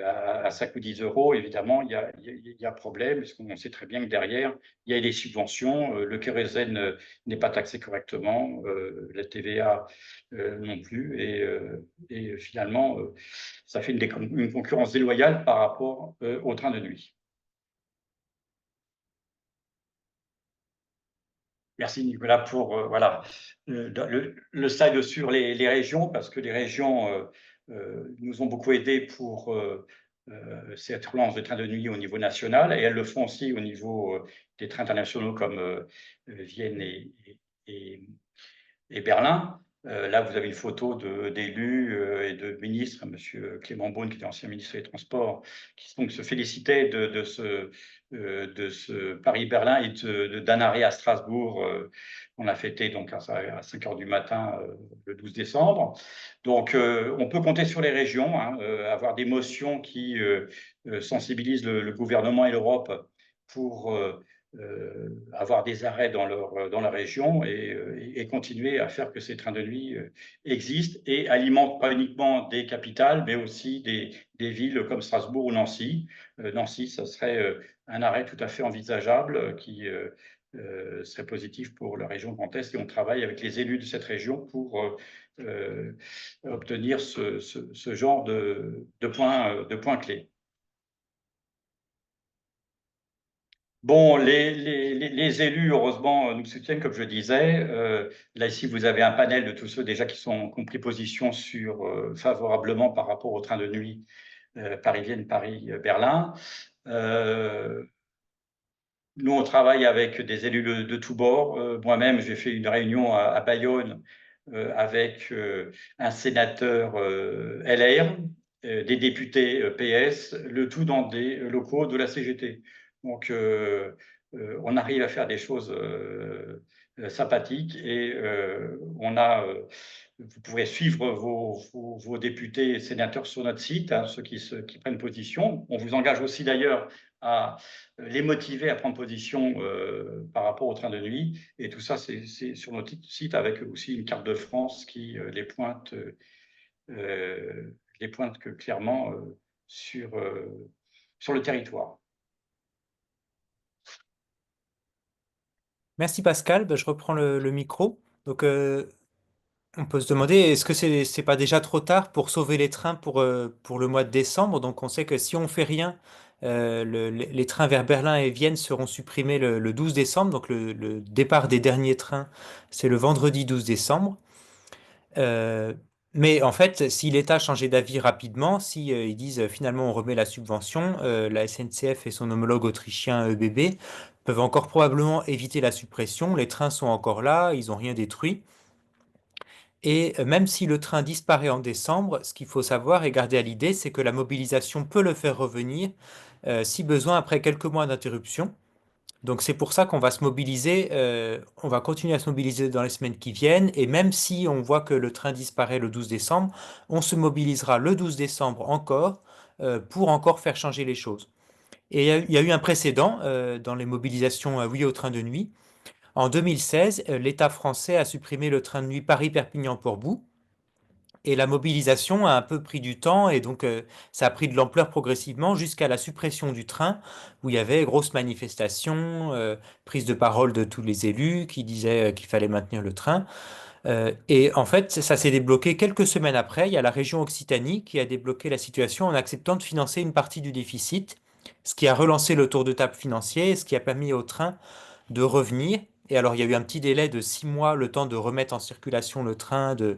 à 5 ou 10 euros, évidemment, il y a problème, parce qu'on sait très bien que derrière, il y a des subventions, le kérosène n'est pas taxé correctement, la TVA non plus, et finalement, ça fait une concurrence déloyale par rapport au train de nuit. Merci Nicolas pour voilà, le slide sur les régions, parce que les régions nous ont beaucoup aidés pour cette relance des trains de nuit au niveau national, et elles le font aussi au niveau des trains internationaux comme Vienne et, et Berlin. Là, vous avez une photo d'élus et de ministres, M. Clément Beaune, qui était ancien ministre des Transports, qui donc se félicitait de ce Paris-Berlin et d'un arrêt à Strasbourg qu'on a fêté donc à 5 heures du matin le 12 décembre. Donc, on peut compter sur les régions, hein, avoir des motions qui sensibilisent le gouvernement et l'Europe pour avoir des arrêts dans la région et continuer à faire que ces trains de nuit existent et alimentent pas uniquement des capitales, mais aussi des villes comme Strasbourg ou Nancy. Nancy, ça serait un arrêt tout à fait envisageable qui serait positif pour la région Grand Est, et on travaille avec les élus de cette région pour obtenir ce genre de points clés. Bon, les élus, heureusement, nous soutiennent, comme je disais. Là, ici, vous avez un panel de tous ceux déjà qui ont pris position favorablement par rapport au train de nuit Paris-Vienne, Paris-Berlin. Nous, on travaille avec des élus de tous bords. Moi-même, j'ai fait une réunion à Bayonne avec un sénateur LR, des députés PS, le tout dans des locaux de la CGT. Donc, on arrive à faire des choses sympathiques et vous pourrez suivre vos députés et sénateurs sur notre site, hein, ceux qui prennent position. On vous engage aussi d'ailleurs à les motiver à prendre position par rapport au train de nuit. Et tout ça, c'est sur notre site avec aussi une carte de France qui les pointe clairement sur le territoire. Merci Pascal. Ben, je reprends le micro. Donc, on peut se demander, est-ce que c'est pas déjà trop tard pour sauver les trains pour le mois de décembre? Donc, on sait que si on fait rien, les trains vers Berlin et Vienne seront supprimés le 12 décembre. Donc, le départ des derniers trains, c'est le vendredi 12 décembre. Euh, mais en fait, si l'État changeait d'avis rapidement, si ils disent finalement on remet la subvention, la SNCF et son homologue autrichien ÖBB peuvent encore probablement éviter la suppression. Les trains sont encore là, ils n'ont rien détruit. Et même si le train disparaît en décembre, ce qu'il faut savoir et garder à l'idée, c'est que la mobilisation peut le faire revenir si besoin après quelques mois d'interruption. Donc c'est pour ça qu'on va se mobiliser, on va continuer à se mobiliser dans les semaines qui viennent, et même si on voit que le train disparaît le 12 décembre, on se mobilisera le 12 décembre encore pour encore faire changer les choses. Et il y a eu un précédent dans les mobilisations Oui au train de nuit. En 2016, l'État français a supprimé le train de nuit Paris-Perpignan-Portbou. Et la mobilisation a un peu pris du temps et donc ça a pris de l'ampleur progressivement jusqu'à la suppression du train où il y avait grosse manifestation, prise de parole de tous les élus qui disaient qu'il fallait maintenir le train. Et en fait, ça s'est débloqué quelques semaines après. Il y a la région Occitanie qui a débloqué la situation en acceptant de financer une partie du déficit, ce qui a relancé le tour de table financier, ce qui a permis au train de revenir. Et alors, il y a eu un petit délai de 6 mois, le temps de remettre en circulation le train, de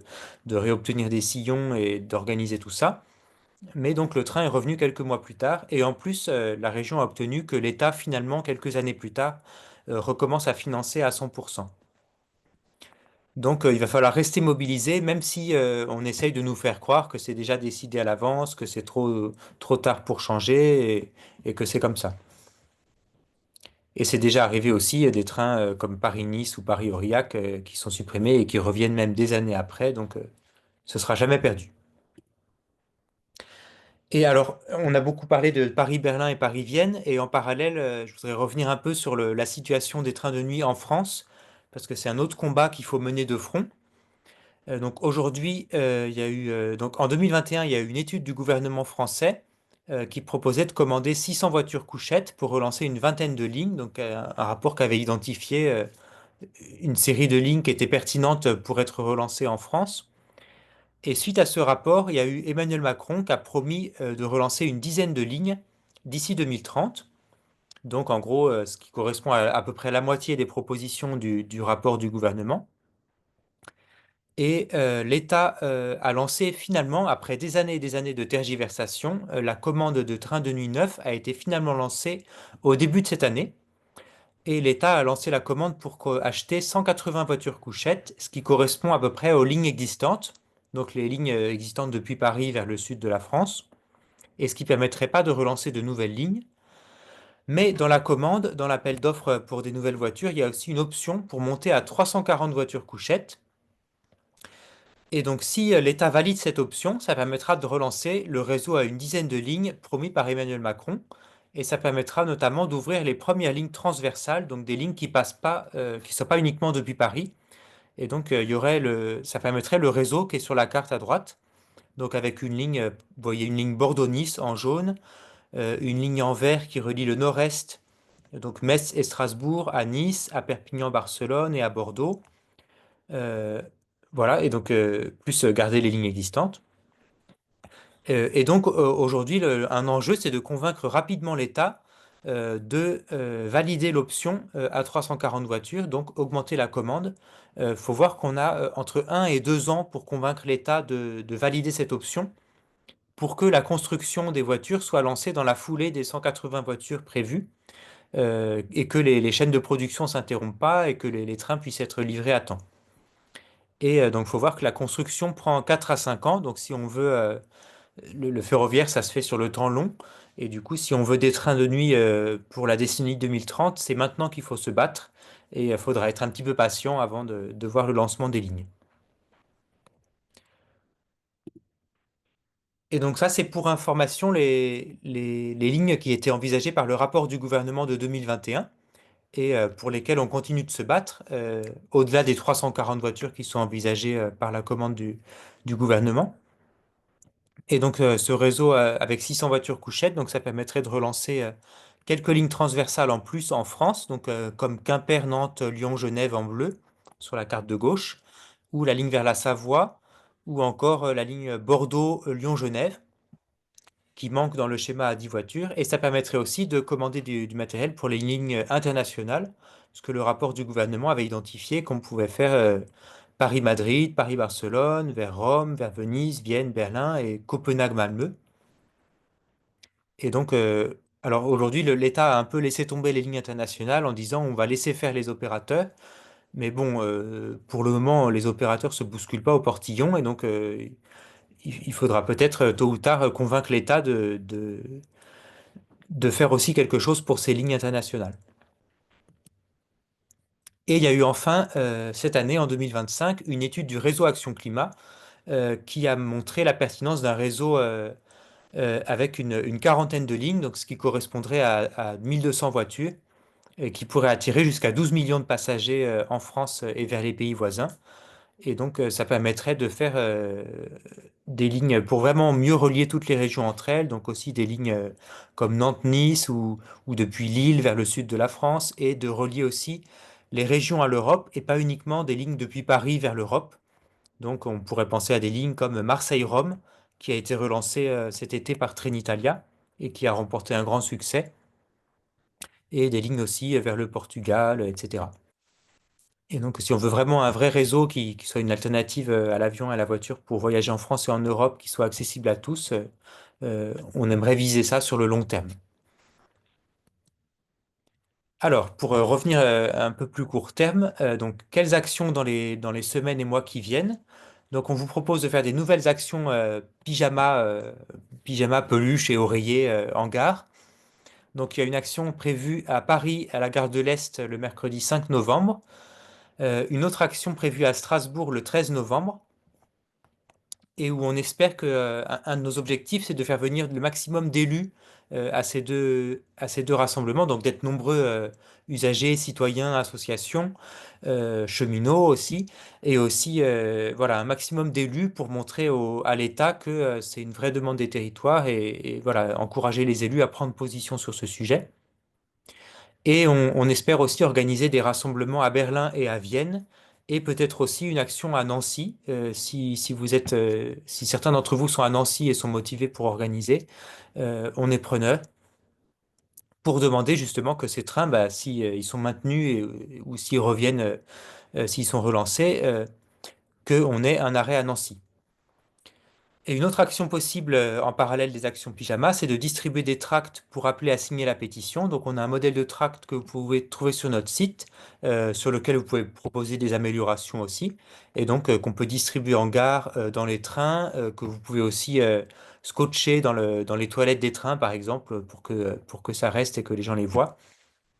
réobtenir des sillons et d'organiser tout ça. Mais donc, le train est revenu quelques mois plus tard. Et en plus, la région a obtenu que l'État, finalement, quelques années plus tard, recommence à financer à 100%. Donc, il va falloir rester mobilisé, même si on essaye de nous faire croire que c'est déjà décidé à l'avance, que c'est trop tard pour changer et que c'est comme ça. Et c'est déjà arrivé aussi des trains comme Paris-Nice ou Paris-Aurillac qui sont supprimés et qui reviennent même des années après, donc ce sera jamais perdu. Et alors, on a beaucoup parlé de Paris-Berlin et Paris-Vienne, et en parallèle, je voudrais revenir un peu sur la situation des trains de nuit en France, parce que c'est un autre combat qu'il faut mener de front. Donc aujourd'hui, il y a eu, donc en 2021, il y a eu une étude du gouvernement français qui proposait de commander 600 voitures couchettes pour relancer une vingtaine de lignes, donc un rapport qu'avait identifié une série de lignes qui étaient pertinentes pour être relancées en France. Et suite à ce rapport, il y a eu Emmanuel Macron qui a promis de relancer une dizaine de lignes d'ici 2030. Donc en gros, ce qui correspond à peu près la moitié des propositions du rapport du gouvernement. Et l'État a lancé finalement, après des années et des années de tergiversation, la commande de trains de nuit neufs a été finalement lancée au début de cette année. Et l'État a lancé la commande pour acheter 180 voitures couchettes, ce qui correspond à peu près aux lignes existantes, donc les lignes existantes depuis Paris vers le sud de la France, et ce qui ne permettrait pas de relancer de nouvelles lignes. Mais dans la commande, dans l'appel d'offres pour des nouvelles voitures, il y a aussi une option pour monter à 340 voitures couchettes. Et donc si l'État valide cette option, ça permettra de relancer le réseau à une dizaine de lignes promis par Emmanuel Macron. Et ça permettra notamment d'ouvrir les premières lignes transversales, donc des lignes qui passent pas, qui ne sont pas uniquement depuis Paris. Et donc il y aurait ça permettrait le réseau qui est sur la carte à droite. Donc avec une ligne, vous voyez une ligne Bordeaux-Nice en jaune, une ligne en vert qui relie le nord-est, donc Metz et Strasbourg, à Nice, à Perpignan-Barcelone et à Bordeaux. Euh, voilà, et donc plus garder les lignes existantes. Et donc aujourd'hui, un enjeu, c'est de convaincre rapidement l'État de valider l'option à 340 voitures, donc augmenter la commande. Il faut voir qu'on a entre 1 et 2 ans pour convaincre l'État de valider cette option pour que la construction des voitures soit lancée dans la foulée des 180 voitures prévues et que les chaînes de production ne s'interrompent pas et que les trains puissent être livrés à temps. Et donc, il faut voir que la construction prend 4 à 5 ans. Donc, si on veut, le ferroviaire, ça se fait sur le temps long. Et du coup, si on veut des trains de nuit pour la décennie 2030, c'est maintenant qu'il faut se battre. Et il faudra être un petit peu patient avant de voir le lancement des lignes. Et donc ça, c'est pour information les lignes qui étaient envisagées par le rapport du gouvernement de 2021 et pour lesquelles on continue de se battre, au-delà des 340 voitures qui sont envisagées par la commande du gouvernement. Et donc ce réseau avec 600 voitures couchettes, donc ça permettrait de relancer quelques lignes transversales en plus en France, donc comme Quimper, Nantes, Lyon, Genève en bleu sur la carte de gauche, ou la ligne vers la Savoie, ou encore la ligne Bordeaux, Lyon, Genève qui manque dans le schéma à 10 voitures. Et ça permettrait aussi de commander du matériel pour les lignes internationales, ce que le rapport du gouvernement avait identifié qu'on pouvait faire Paris-Madrid, Paris-Barcelone, vers Rome, vers Venise, Vienne, Berlin et Copenhague-Malmö. Et donc, alors aujourd'hui, l'État a un peu laissé tomber les lignes internationales en disant on va laisser faire les opérateurs. Mais bon, pour le moment, les opérateurs se bousculent pas au portillon et donc il faudra peut-être tôt ou tard convaincre l'État de faire aussi quelque chose pour ces lignes internationales. Et il y a eu enfin, cette année, en 2025, une étude du réseau Action Climat qui a montré la pertinence d'un réseau avec une quarantaine de lignes, donc ce qui correspondrait à 1200 voitures, et qui pourrait attirer jusqu'à 12 millions de passagers en France et vers les pays voisins. Et donc, ça permettrait de faire des lignes pour vraiment mieux relier toutes les régions entre elles, donc aussi des lignes comme Nantes-Nice ou depuis Lille vers le sud de la France, et de relier aussi les régions à l'Europe et pas uniquement des lignes depuis Paris vers l'Europe. Donc, on pourrait penser à des lignes comme Marseille-Rome, qui a été relancée cet été par Trenitalia et qui a remporté un grand succès, et des lignes aussi vers le Portugal, etc. Et donc, si on veut vraiment un vrai réseau qui soit une alternative à l'avion et à la voiture pour voyager en France et en Europe, qui soit accessible à tous, on aimerait viser ça sur le long terme. Alors, pour revenir à un peu plus court terme, donc, quelles actions dans les semaines et mois qui viennent? Donc, on vous propose de faire des nouvelles actions pyjama, peluche et oreiller en gare. Donc, il y a une action prévue à Paris, à la gare de l'Est, le mercredi 5 novembre. Une autre action prévue à Strasbourg le 13 novembre. Et où on espère que un de nos objectifs, c'est de faire venir le maximum d'élus à ces deux rassemblements, donc d'être nombreux usagers, citoyens, associations, cheminots aussi, et aussi voilà, un maximum d'élus pour montrer à l'État que c'est une vraie demande des territoires et voilà, encourager les élus à prendre position sur ce sujet. Et on espère aussi organiser des rassemblements à Berlin et à Vienne, et peut-être aussi une action à Nancy, si vous êtes, si certains d'entre vous sont à Nancy et sont motivés pour organiser, on est preneur pour demander justement que ces trains, bah, si ils sont maintenus ou s'ils reviennent, s'ils sont relancés, qu'on ait un arrêt à Nancy. Et une autre action possible en parallèle des actions pyjama, c'est de distribuer des tracts pour appeler à signer la pétition. Donc on a un modèle de tract que vous pouvez trouver sur notre site, sur lequel vous pouvez proposer des améliorations aussi, et donc qu'on peut distribuer en gare, dans les trains, que vous pouvez aussi scotcher dans les toilettes des trains, par exemple, pour que ça reste et que les gens les voient.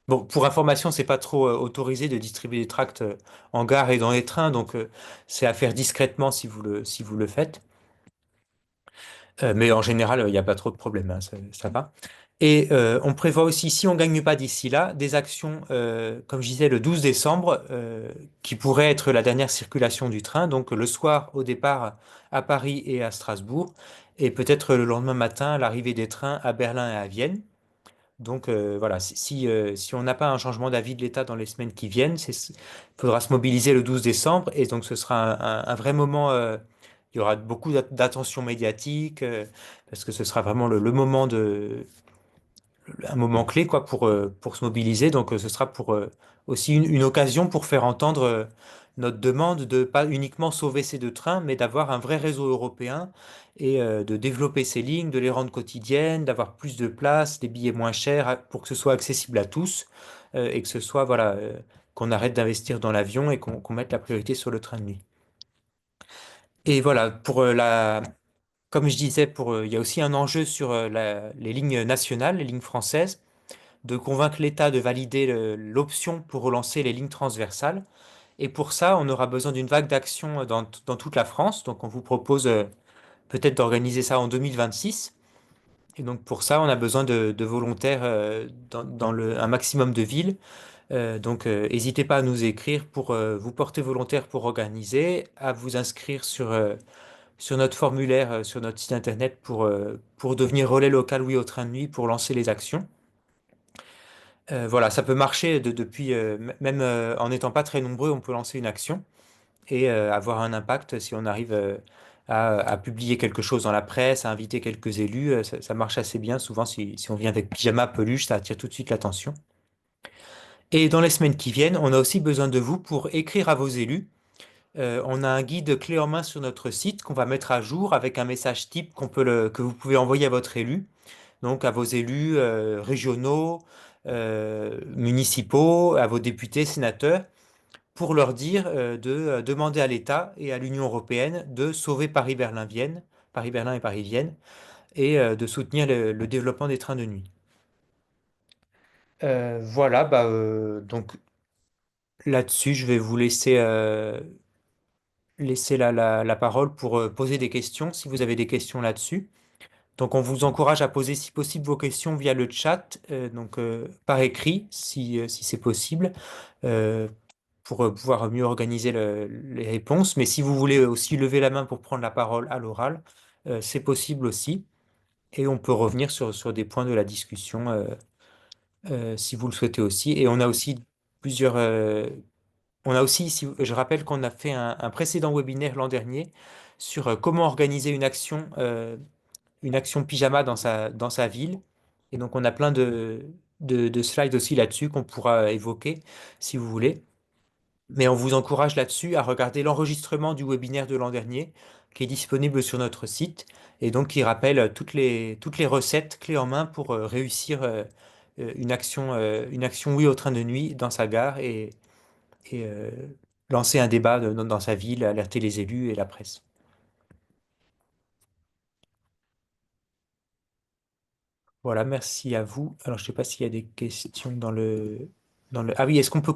Bon, pour information, c'est pas trop autorisé de distribuer des tracts en gare et dans les trains, donc c'est à faire discrètement si vous le faites. Mais en général, il n'y a pas trop de problèmes, hein, ça va. Et on prévoit aussi, si on ne gagne pas d'ici là, des actions, comme je disais, le 12 décembre, qui pourrait être la dernière circulation du train, donc le soir au départ à Paris et à Strasbourg, et peut-être le lendemain matin, l'arrivée des trains à Berlin et à Vienne. Donc voilà, si on n'a pas un changement d'avis de l'État dans les semaines qui viennent, il faudra se mobiliser le 12 décembre et donc ce sera un vrai moment, il y aura beaucoup d'attention médiatique parce que ce sera vraiment le moment un moment clé quoi, pour se mobiliser. Donc ce sera pour aussi une occasion pour faire entendre notre demande de pas uniquement sauver ces deux trains, mais d'avoir un vrai réseau européen et de développer ces lignes, de les rendre quotidiennes, d'avoir plus de place, des billets moins chers pour que ce soit accessible à tous et que ce soit voilà, qu'on arrête d'investir dans l'avion et qu'on mette la priorité sur le train de nuit. Et voilà, comme je disais, il y a aussi un enjeu sur les lignes nationales, les lignes françaises de convaincre l'État de valider l'option pour relancer les lignes transversales. Et pour ça, on aura besoin d'une vague d'action dans toute la France. Donc, on vous propose peut-être d'organiser ça en 2026. Et donc, pour ça, on a besoin de volontaires dans un maximum de villes. Donc, n'hésitez pas à nous écrire pour vous porter volontaire pour organiser, à vous inscrire sur notre formulaire, sur notre site internet pour devenir relais local, oui, au train de nuit, pour lancer les actions. Voilà, ça peut marcher depuis, même en n'étant pas très nombreux, on peut lancer une action et avoir un impact si on arrive à publier quelque chose dans la presse, à inviter quelques élus. Ça marche assez bien. Souvent, si on vient avec pyjama, peluche, ça attire tout de suite l'attention. Et dans les semaines qui viennent, on a aussi besoin de vous pour écrire à vos élus. On a un guide clé en main sur notre site qu'on va mettre à jour avec un message type que vous pouvez envoyer à votre élu, donc à vos élus régionaux, municipaux, à vos députés, sénateurs, pour leur dire de demander à l'État et à l'Union européenne de sauver Paris-Berlin-Vienne, Paris-Berlin et Paris-Vienne, et de soutenir le développement des trains de nuit. Voilà, donc là-dessus, je vais vous laisser la parole pour poser des questions, si vous avez des questions là-dessus. Donc, on vous encourage à poser, si possible, vos questions via le chat, donc par écrit, si c'est possible, euh, pour pouvoir mieux organiser les réponses. Mais si vous voulez aussi lever la main pour prendre la parole à l'oral, c'est possible aussi. Et on peut revenir sur des points de la discussion, si vous le souhaitez aussi. Et on a aussi plusieurs, on a aussi, je rappelle qu'on a fait un précédent webinaire l'an dernier sur comment organiser une action pyjama dans sa ville. Et donc, on a plein de slides aussi là-dessus qu'on pourra évoquer si vous voulez. Mais on vous encourage là-dessus à regarder l'enregistrement du webinaire de l'an dernier qui est disponible sur notre site et donc qui rappelle toutes les recettes clés en main pour réussir une action oui au train de nuit dans sa gare et lancer un débat dans sa ville, alerter les élus et la presse. Voilà, merci à vous. Alors, je ne sais pas s'il y a des questions dans le... Ah oui, est-ce qu'on peut